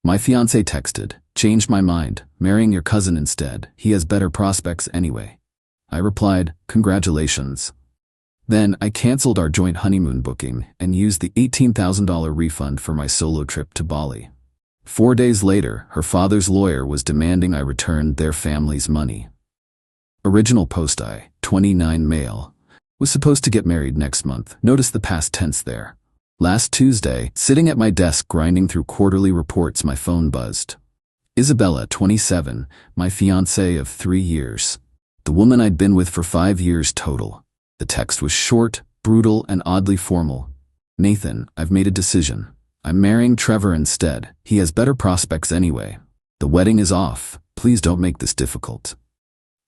My fiancé texted, "Changed my mind, marrying your cousin instead. He has better prospects anyway." I replied, "Congratulations." Then I canceled our joint honeymoon booking and used the $18,000 refund for my solo trip to Bali. 4 days later, her father's lawyer was demanding I return their family's money. Original post: I, 29 male, was supposed to get married next month. Notice the past tense there. Last Tuesday, sitting at my desk grinding through quarterly reports, my phone buzzed. Isabella, 27, my fiancée of 3 years. The woman I'd been with for 5 years total. The text was short, brutal, and oddly formal. "Nathan, I've made a decision. I'm marrying Trevor instead. He has better prospects anyway. The wedding is off. Please don't make this difficult."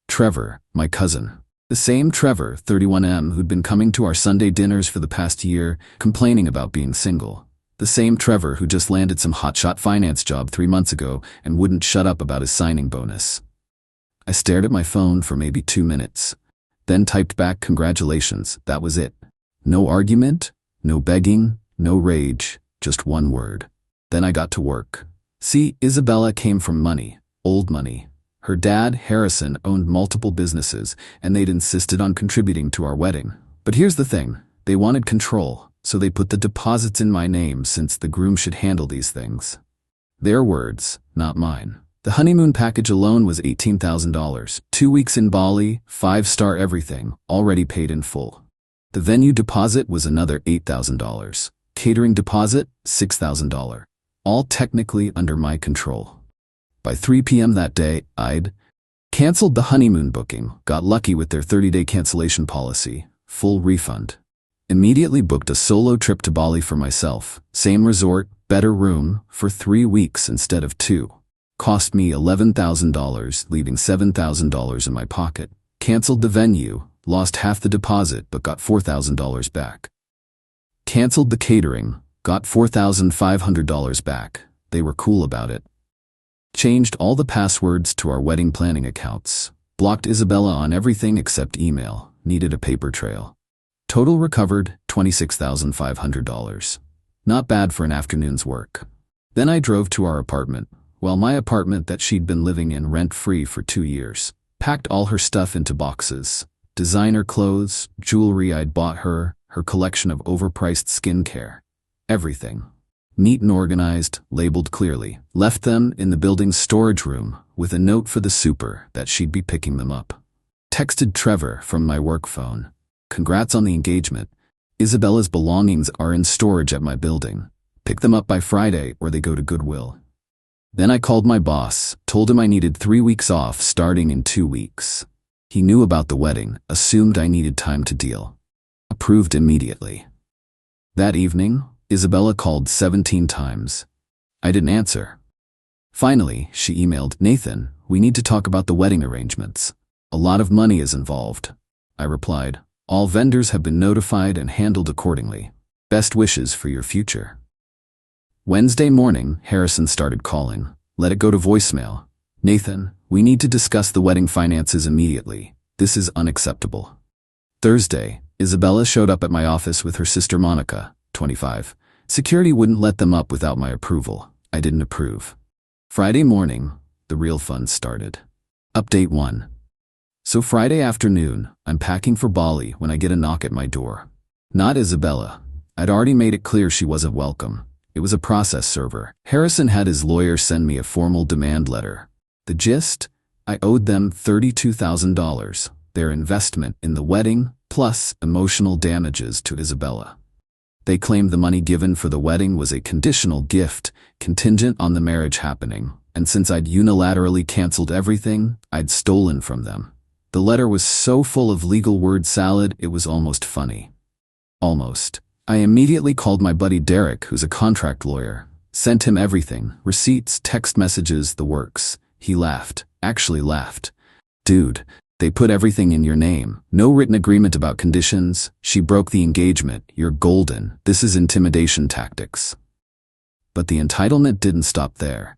Trevor, my cousin. The same Trevor, 31M, who'd been coming to our Sunday dinners for the past year, complaining about being single. The same Trevor who just landed some hotshot finance job 3 months ago and wouldn't shut up about his signing bonus. I stared at my phone for maybe 2 minutes, then typed back, "Congratulations." That was it. No argument, no begging, no rage, just one word. Then I got to work. See, Isabella came from money, old money. Her dad, Harrison, owned multiple businesses, and they'd insisted on contributing to our wedding. But here's the thing, they wanted control, so they put the deposits in my name since the groom should handle these things. Their words, not mine. The honeymoon package alone was $18,000, 2 weeks in Bali, 5-star everything, already paid in full. The venue deposit was another $8,000. Catering deposit, $6,000. All technically under my control. By 3 p.m. that day, I'd canceled the honeymoon booking, got lucky with their 30-day cancellation policy, full refund. Immediately booked a solo trip to Bali for myself, same resort, better room, for 3 weeks instead of 2. Cost me $11,000, leaving $7,000 in my pocket. Canceled the venue, lost half the deposit but got $4,000 back. Canceled the catering, got $4,500 back. They were cool about it. Changed all the passwords to our wedding planning accounts. Blocked Isabella on everything except email. Needed a paper trail. Total recovered, $26,500. Not bad for an afternoon's work. Then I drove to our apartment. Well, my apartment that she'd been living in rent-free for 2 years. Packed all her stuff into boxes. Designer clothes, jewelry I'd bought her, her collection of overpriced skincare. Everything. Neat and organized, labeled clearly. Left them in the building's storage room with a note for the super that she'd be picking them up. Texted Trevor from my work phone. "Congrats on the engagement. Isabella's belongings are in storage at my building. Pick them up by Friday or they go to Goodwill." Then I called my boss, told him I needed 3 weeks off starting in 2 weeks. He knew about the wedding, assumed I needed time to deal. Approved immediately. That evening, Isabella called 17 times. I didn't answer. Finally, she emailed, "Nathan, we need to talk about the wedding arrangements. A lot of money is involved." I replied, "All vendors have been notified and handled accordingly. Best wishes for your future." Wednesday morning, Harrison started calling. Let it go to voicemail. "Nathan, we need to discuss the wedding finances immediately. This is unacceptable." Thursday, Isabella showed up at my office with her sister Monica, 25. Security wouldn't let them up without my approval. I didn't approve. Friday morning, the real fun started. Update 1. So Friday afternoon, I'm packing for Bali when I get a knock at my door. Not Isabella. I'd already made it clear she wasn't welcome. It was a process server. Harrison had his lawyer send me a formal demand letter. The gist? I owed them $32,000, their investment in the wedding, plus emotional damages to Isabella. They claimed the money given for the wedding was a conditional gift, contingent on the marriage happening, and since I'd unilaterally canceled everything, I'd stolen from them. The letter was so full of legal word salad, it was almost funny. Almost. I immediately called my buddy Derek, who's a contract lawyer. Sent him everything, receipts, text messages, the works. He laughed, actually laughed. "Dude, they put everything in your name. No written agreement about conditions. She broke the engagement. You're golden. This is intimidation tactics." But the entitlement didn't stop there.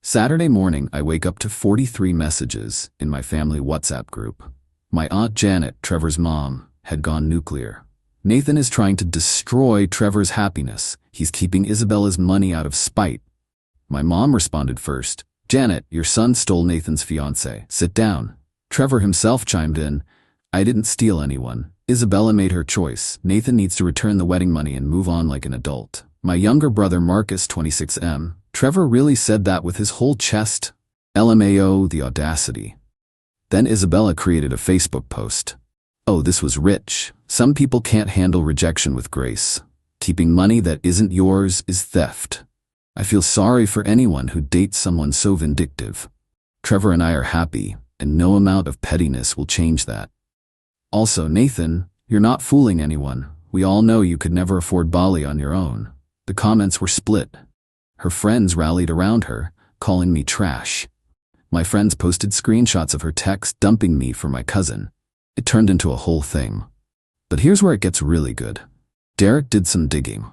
Saturday morning, I wake up to 43 messages in my family WhatsApp group. My Aunt Janet, Trevor's mom, had gone nuclear. Nathan is trying to destroy Trevor's happiness. He's keeping Isabella's money out of spite. My mom responded first. Janet, your son stole Nathan's fiancée. Sit down. Trevor himself chimed in. I didn't steal anyone. Isabella made her choice. Nathan needs to return the wedding money and move on like an adult. My younger brother Marcus, 26M. Trevor really said that with his whole chest? LMAO, the audacity. Then Isabella created a Facebook post. Oh, this was rich. Some people can't handle rejection with grace. Keeping money that isn't yours is theft. I feel sorry for anyone who dates someone so vindictive. Trevor and I are happy, and no amount of pettiness will change that. Also, Nathan, you're not fooling anyone. We all know you could never afford Bali on your own. The comments were split. Her friends rallied around her, calling me trash. My friends posted screenshots of her text dumping me for my cousin. It turned into a whole thing. But here's where it gets really good. Derek did some digging.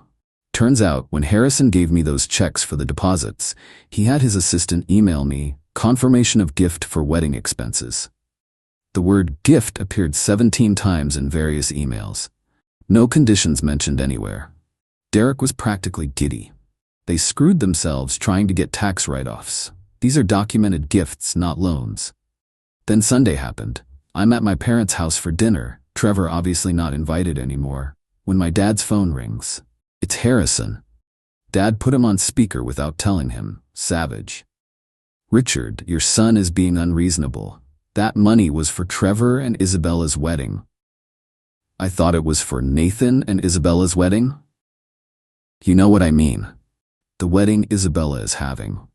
Turns out, when Harrison gave me those checks for the deposits, he had his assistant email me confirmation of gift for wedding expenses. The word gift appeared 17 times in various emails. No conditions mentioned anywhere. Derek was practically giddy. They screwed themselves trying to get tax write-offs. These are documented gifts, not loans. Then Sunday happened. I'm at my parents' house for dinner, Trevor obviously not invited anymore, when my dad's phone rings. It's Harrison. Dad put him on speaker without telling him. Savage. Richard, your son is being unreasonable. That money was for Trevor and Isabella's wedding. I thought it was for Nathan and Isabella's wedding? You know what I mean. The wedding Isabella is having.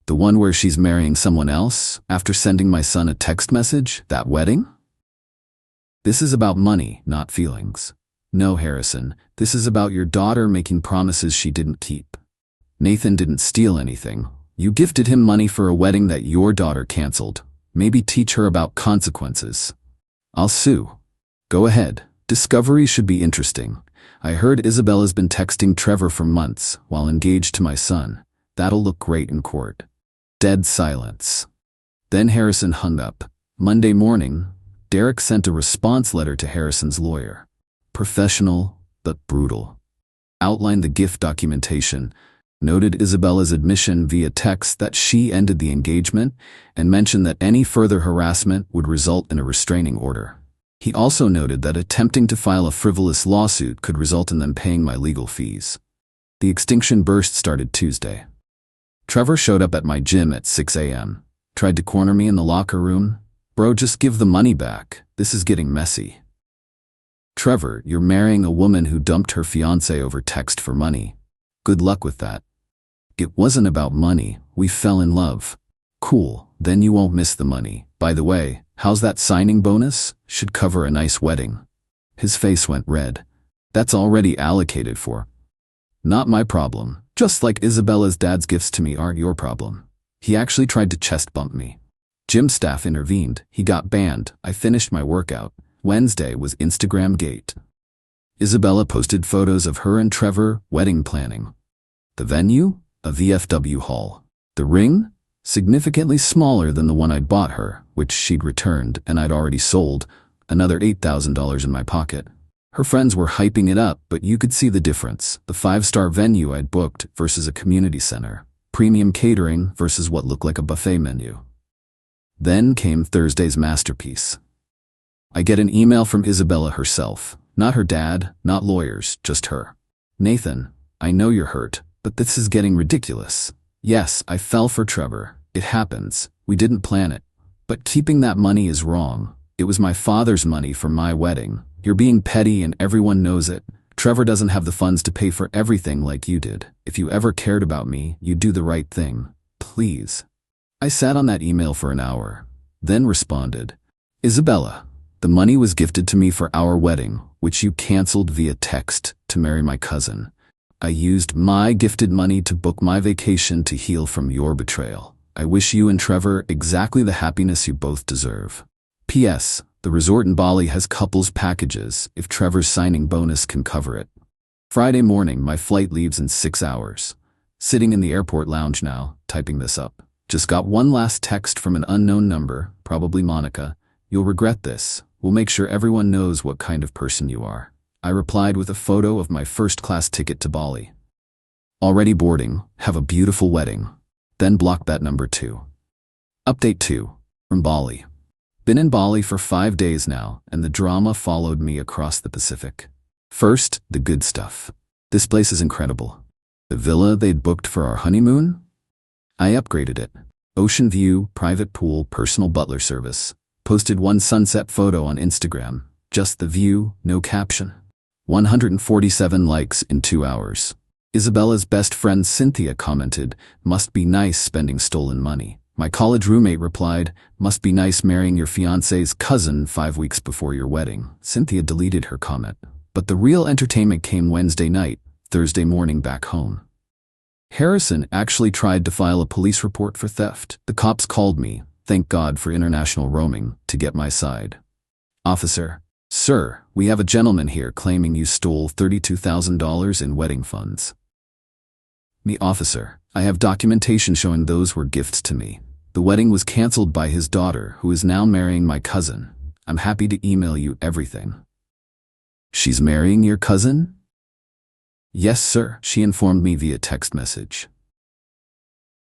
The one where she's marrying someone else after sending my son a text message, that wedding? This is about money, not feelings. No, Harrison, this is about your daughter making promises she didn't keep. Nathan didn't steal anything. You gifted him money for a wedding that your daughter canceled. Maybe teach her about consequences. I'll sue. Go ahead. Discovery should be interesting. I heard Isabella's been texting Trevor for months while engaged to my son. That'll look great in court. Dead silence. Then Harrison hung up. Monday morning, Derek sent a response letter to Harrison's lawyer. Professional, but brutal. Outlined the gift documentation, noted Isabella's admission via text that she ended the engagement, and mentioned that any further harassment would result in a restraining order. He also noted that attempting to file a frivolous lawsuit could result in them paying my legal fees. The extinction burst started Tuesday. Trevor showed up at my gym at 6 a.m. Tried to corner me in the locker room. Bro, just give the money back. This is getting messy. Trevor, you're marrying a woman who dumped her fiancé over text for money. Good luck with that. It wasn't about money. We fell in love. Cool, then you won't miss the money. By the way, how's that signing bonus? Should cover a nice wedding. His face went red. That's already allocated for. Not my problem. Just like Isabella's dad's gifts to me aren't your problem. He actually tried to chest bump me. Gym staff intervened. He got banned. I finished my workout. Wednesday was Instagram gate. Isabella posted photos of her and Trevor wedding planning. The venue? A VFW hall. The ring? Significantly smaller than the one I'd bought her, which she'd returned and I'd already sold, another $8,000 in my pocket. Her friends were hyping it up, but you could see the difference. The 5-star venue I'd booked versus a community center. Premium catering versus what looked like a buffet menu. Then came Thursday's masterpiece. I get an email from Isabella herself. Not her dad, not lawyers, just her. Nathan, I know you're hurt, but this is getting ridiculous. Yes, I fell for Trevor. It happens. We didn't plan it. But keeping that money is wrong. It was my father's money for my wedding. You're being petty and everyone knows it. Trevor doesn't have the funds to pay for everything like you did. If you ever cared about me, you'd do the right thing. Please. I sat on that email for an hour, then responded. Isabella, the money was gifted to me for our wedding, which you canceled via text to marry my cousin. I used my gifted money to book my vacation to heal from your betrayal. I wish you and Trevor exactly the happiness you both deserve. P.S. The resort in Bali has couples packages if Trevor's signing bonus can cover it. Friday morning, my flight leaves in 6 hours. Sitting in the airport lounge now, typing this up. Just got one last text from an unknown number, probably Monica. You'll regret this. We'll make sure everyone knows what kind of person you are. I replied with a photo of my first-class ticket to Bali. Already boarding, have a beautiful wedding. Then block that number 2. Update 2. From Bali. Been in Bali for 5 days now, and the drama followed me across the Pacific. First, the good stuff. This place is incredible. The villa they'd booked for our honeymoon? I upgraded it. Ocean view, private pool, personal butler service. Posted one sunset photo on Instagram. Just the view, no caption. 147 likes in 2 hours. Isabella's best friend Cynthia commented, "Must be nice spending stolen money." My college roommate replied, "Must be nice marrying your fiancé's cousin 5 weeks before your wedding." Cynthia deleted her comment. But the real entertainment came Wednesday night, Thursday morning back home. Harrison actually tried to file a police report for theft. The cops called me, thank God for international roaming, to get my side. "Officer, sir, we have a gentleman here claiming you stole $32,000 in wedding funds." Me, "Officer, I have documentation showing those were gifts to me. The wedding was canceled by his daughter, who is now marrying my cousin. I'm happy to email you everything." "She's marrying your cousin?" "Yes, sir," she informed me via text message.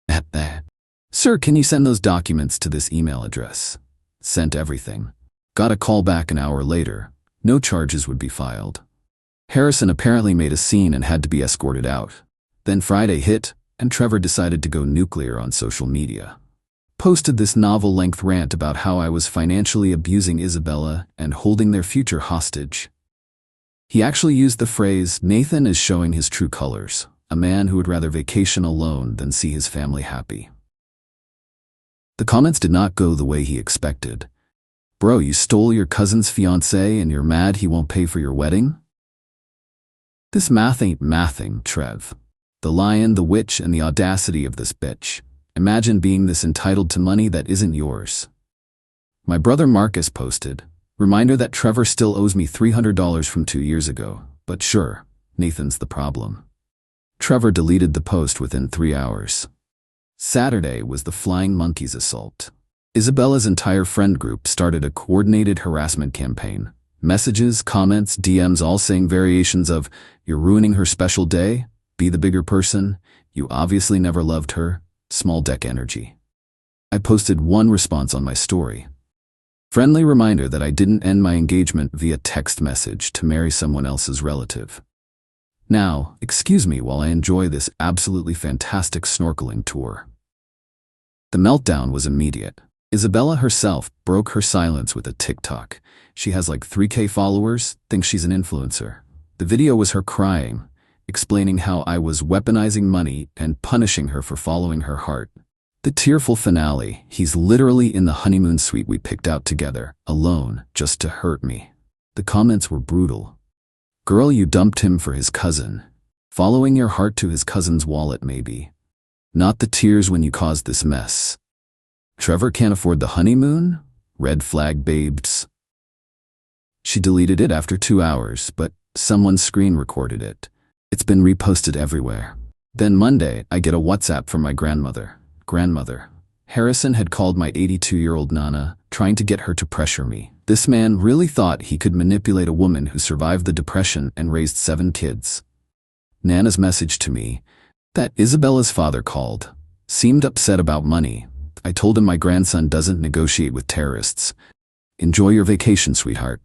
At that, "Sir, can you send those documents to this email address?" Sent everything. Got a call back an hour later. No charges would be filed. Harrison apparently made a scene and had to be escorted out. Then Friday hit, and Trevor decided to go nuclear on social media. Posted this novel-length rant about how I was financially abusing Isabella and holding their future hostage. He actually used the phrase, "Nathan is showing his true colors, a man who would rather vacation alone than see his family happy." The comments did not go the way he expected. "Bro, you stole your cousin's fiancé and you're mad he won't pay for your wedding?" This math ain't mathing, Trev. The lion, the witch, and the audacity of this bitch. Imagine being this entitled to money that isn't yours. My brother Marcus posted, "Reminder that Trevor still owes me $300 from 2 years ago, but sure, Nathan's the problem." Trevor deleted the post within 3 hours. Saturday was the Flying Monkeys assault. Isabella's entire friend group started a coordinated harassment campaign. Messages, comments, DMs all saying variations of, "You're ruining her special day," "Be the bigger person," "You obviously never loved her," "Small deck energy." I posted one response on my story. "Friendly reminder that I didn't end my engagement via text message to marry someone else's relative. Now, excuse me while I enjoy this absolutely fantastic snorkeling tour." The meltdown was immediate. Isabella herself broke her silence with a TikTok. She has like 3K followers, thinks she's an influencer. The video was her crying, explaining how I was weaponizing money and punishing her for following her heart. The tearful finale, "He's literally in the honeymoon suite we picked out together, alone, just to hurt me." The comments were brutal. "Girl, you dumped him for his cousin. Following your heart to his cousin's wallet maybe. Not the tears when you caused this mess. Trevor can't afford the honeymoon? Red flag babes." She deleted it after 2 hours, but someone screen recorded it. It's been reposted everywhere. Then Monday, I get a WhatsApp from my grandmother. "Grandmother, Harrison had called my 82-year-old Nana, trying to get her to pressure me. This man really thought he could manipulate a woman who survived the depression and raised 7 kids. Nana's message to me, that Isabella's father called. Seemed upset about money. I told him my grandson doesn't negotiate with terrorists. Enjoy your vacation, sweetheart."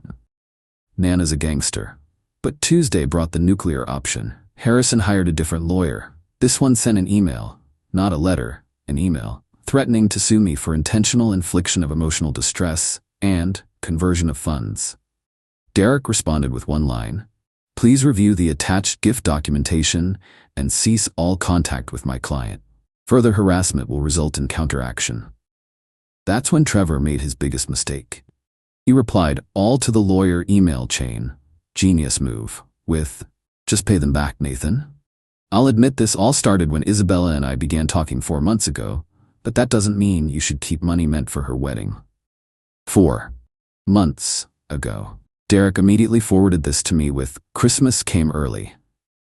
Nana's a gangster. But Tuesday brought the nuclear option. Harrison hired a different lawyer. This one sent an email, not a letter, an email, threatening to sue me for intentional infliction of emotional distress and conversion of funds. Derek responded with one line, "Please review the attached gift documentation and cease all contact with my client. Further harassment will result in counteraction." That's when Trevor made his biggest mistake. He replied all to the lawyer email chain, genius move, with, "Just pay them back, Nathan." I'll admit this all started when Isabella and I began talking 4 months ago, but that doesn't mean you should keep money meant for her wedding. 4 months ago. Derek immediately forwarded this to me with, "Christmas came early.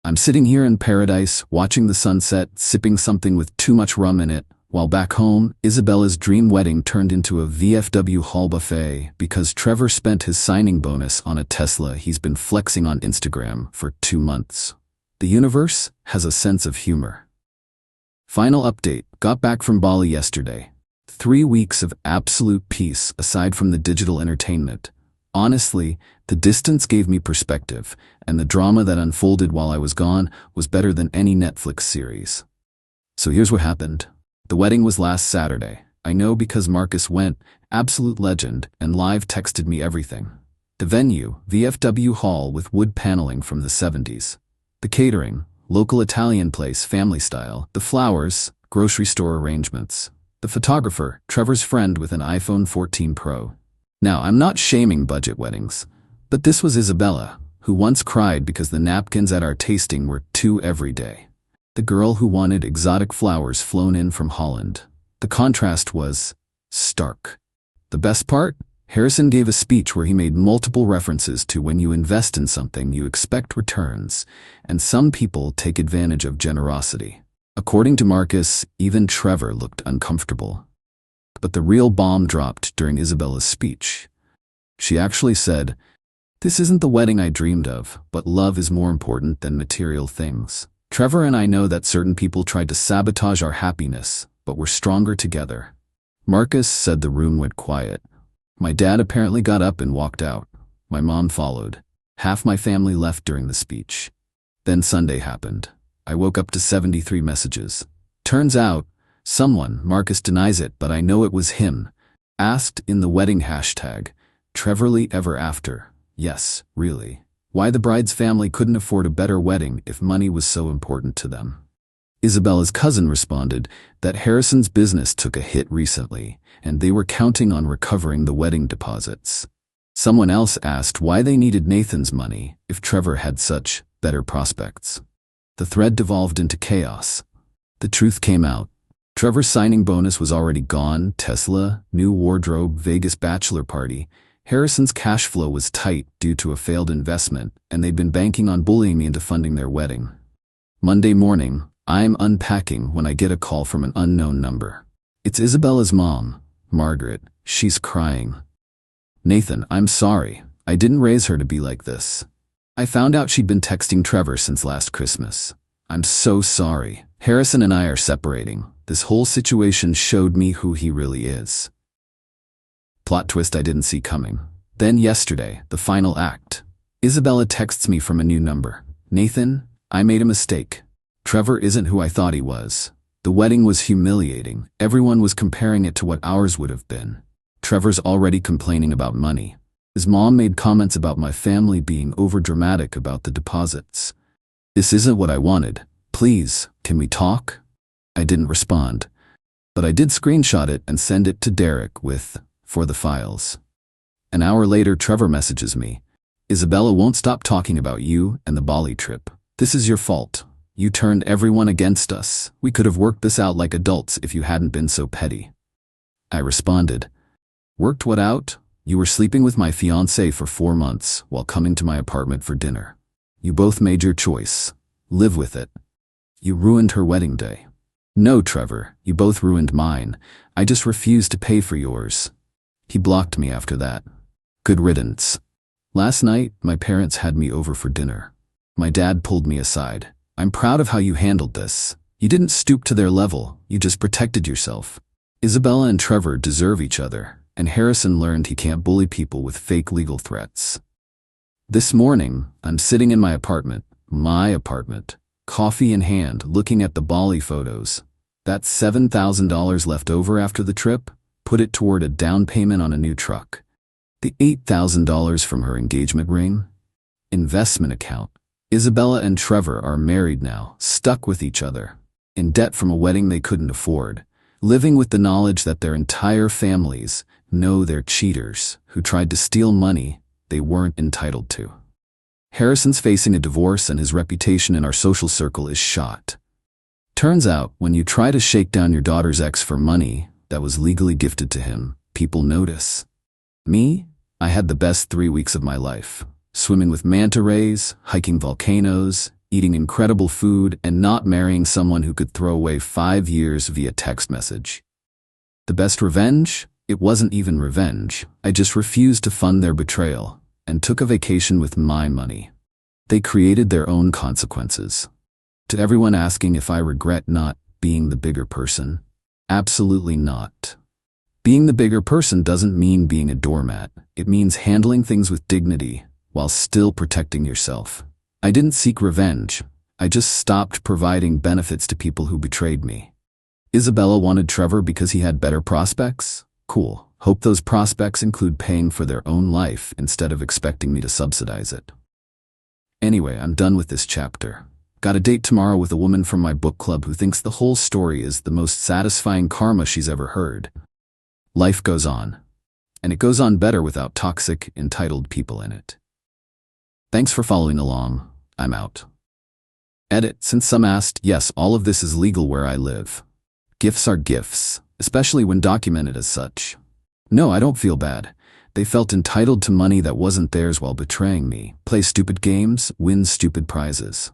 I'm sitting here in paradise, watching the sunset, sipping something with too much rum in it, while back home, Isabella's dream wedding turned into a VFW hall buffet because Trevor spent his signing bonus on a Tesla he's been flexing on Instagram for 2 months. The universe has a sense of humor. Final update. Got back from Bali yesterday. 3 weeks of absolute peace aside from the digital entertainment. Honestly, the distance gave me perspective, and the drama that unfolded while I was gone was better than any Netflix series. So here's what happened. The wedding was last Saturday. I know because Marcus went, absolute legend, and live texted me everything. The venue, VFW Hall with wood paneling from the 70s. The catering, local Italian place, family style. The flowers, grocery store arrangements. The photographer, Trevor's friend with an iPhone 14 Pro. Now, I'm not shaming budget weddings, but this was Isabella, who once cried because the napkins at our tasting were too everyday. The girl who wanted exotic flowers flown in from Holland. The contrast was stark. The best part? Harrison gave a speech where he made multiple references to when you invest in something, you expect returns, and some people take advantage of generosity. According to Marcus, even Trevor looked uncomfortable. But the real bomb dropped during Isabella's speech. She actually said, "This isn't the wedding I dreamed of, but love is more important than material things. Trevor and I know that certain people tried to sabotage our happiness, but we're stronger together." Marcus said the room went quiet. My dad apparently got up and walked out. My mom followed. Half my family left during the speech. Then Sunday happened. I woke up to 73 messages. Turns out, someone, Marcus denies it, but I know it was him, asked in the wedding hashtag, Trevorly ever after. Yes, really. Why the bride's family couldn't afford a better wedding if money was so important to them. Isabella's cousin responded that Harrison's business took a hit recently, and they were counting on recovering the wedding deposits. Someone else asked why they needed Nathan's money if Trevor had such better prospects. The thread devolved into chaos. The truth came out. Trevor's signing bonus was already gone, Tesla, new wardrobe, Vegas bachelor party. Harrison's cash flow was tight due to a failed investment, and they'd been banking on bullying me into funding their wedding. Monday morning, I'm unpacking when I get a call from an unknown number. It's Isabella's mom, Margaret. She's crying. "Nathan, I'm sorry. I didn't raise her to be like this. I found out she'd been texting Trevor since last Christmas. I'm so sorry. Harrison and I are separating. This whole situation showed me who he really is." Plot twist I didn't see coming. Then yesterday, the final act. Isabella texts me from a new number. "Nathan, I made a mistake. Trevor isn't who I thought he was. The wedding was humiliating. Everyone was comparing it to what ours would have been. Trevor's already complaining about money. His mom made comments about my family being overdramatic about the deposits. This isn't what I wanted. Please, can we talk?" I didn't respond, but I did screenshot it and send it to Derek with, "for the files." An hour later, Trevor messages me. "Isabella won't stop talking about you and the Bali trip. This is your fault. You turned everyone against us. We could have worked this out like adults if you hadn't been so petty." I responded, "Worked what out? You were sleeping with my fiancée for 4 months while coming to my apartment for dinner. You both made your choice. Live with it. You ruined her wedding day." "No, Trevor, you both ruined mine. I just refused to pay for yours." He blocked me after that. Good riddance. Last night, my parents had me over for dinner. My dad pulled me aside. "I'm proud of how you handled this. You didn't stoop to their level, you just protected yourself. Isabella and Trevor deserve each other, and Harrison learned he can't bully people with fake legal threats." This morning, I'm sitting in my apartment, coffee in hand, looking at the Bali photos. That $7,000 left over after the trip, put it toward a down payment on a new truck. The $8,000 from her engagement ring, investment account. Isabella and Trevor are married now, stuck with each other, in debt from a wedding they couldn't afford, living with the knowledge that their entire families know they're cheaters who tried to steal money they weren't entitled to. Harrison's facing a divorce and his reputation in our social circle is shot. Turns out, when you try to shake down your daughter's ex for money that was legally gifted to him, people notice. Me? I had the best 3 weeks of my life. Swimming with manta rays, hiking volcanoes, eating incredible food, and not marrying someone who could throw away 5 years via text message. The best revenge? It wasn't even revenge. I just refused to fund their betrayal and took a vacation with my money. They created their own consequences. To everyone asking if I regret not being the bigger person, absolutely not. Being the bigger person doesn't mean being a doormat. It means handling things with dignity while still protecting yourself. I didn't seek revenge. I just stopped providing benefits to people who betrayed me. Isabella wanted Trevor because he had better prospects? Cool. Hope those prospects include paying for their own life instead of expecting me to subsidize it. Anyway, I'm done with this chapter. Got a date tomorrow with a woman from my book club who thinks the whole story is the most satisfying karma she's ever heard. Life goes on. And it goes on better without toxic, entitled people in it. Thanks for following along. I'm out. Edit. Since some asked, yes, all of this is legal where I live. Gifts are gifts, especially when documented as such. No, I don't feel bad. They felt entitled to money that wasn't theirs while betraying me. Play stupid games, win stupid prizes.